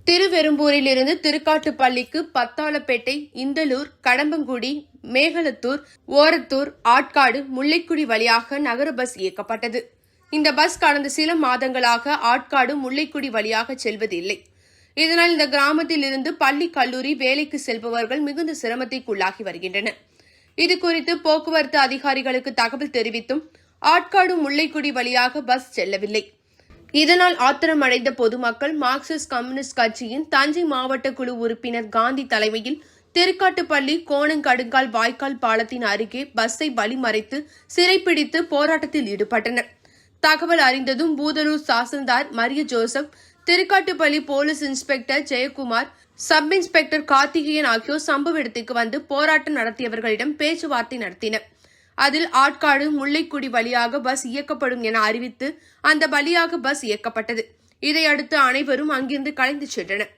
திருவெரும்பூரிலிருந்து திருக்காட்டுப்பள்ளிக்கு பத்தாளப்பேட்டை, இந்தலூர், கடம்பங்குடி, மேகலத்தூர், ஓரத்தூர், ஆட்காடு, முல்லைக்குடி வழியாக நகர பஸ் இயக்கப்பட்டது. இந்த பஸ் கடந்த சில மாதங்களாக ஆட்காடு, முல்லைக்குடி வழியாக செல்வதில்லை. இதனால் இந்த கிராமத்தில் இருந்து பள்ளி, கல்லூரி, வேலைக்கு செல்பவர்கள் மிகுந்த சிரமத்திற்குள்ளாகி வருகின்றனர். இதுகுறித்து போக்குவரத்து அதிகாரிகளுக்கு தகவல் தெரிவித்தும் ஆட்காடு, முல்லைக்குடி வழியாக பஸ் செல்லவில்லை. இதனால் ஆத்திரமடைந்த பொதுமக்கள் மார்க்சிஸ்ட் கம்யூனிஸ்ட் கட்சியின் தஞ்சை மாவட்ட குழு உறுப்பினர் காந்தி தலைமையில் திருக்காட்டுப்பள்ளி கோணங்கடுங்கால் வாய்க்கால் பாலத்தின் அருகே பஸ்ஸை வழிமறைத்து சிறைப்பிடித்து போராட்டத்தில் ஈடுபட்டனர். தகவல் அறிந்ததும் Budalur tahsildar Maria Joseph, Thirukattupalli police inspector Jayakumar, sub inspector Karthikeyan ஆகியோர் சம்பவ இடத்துக்கு வந்து போராட்டம் நடத்தியவர்களிடம் பேச்சுவார்த்தை நடத்தினர். அதில் ஆட்காடு, முல்லைக்குடி வழியாக பஸ் இயக்கப்படும் என அறிவித்து அந்த வழியாக பஸ் இயக்கப்பட்டது. இதையடுத்து அனைவரும் அங்கிருந்து கலைந்து சென்றனர்.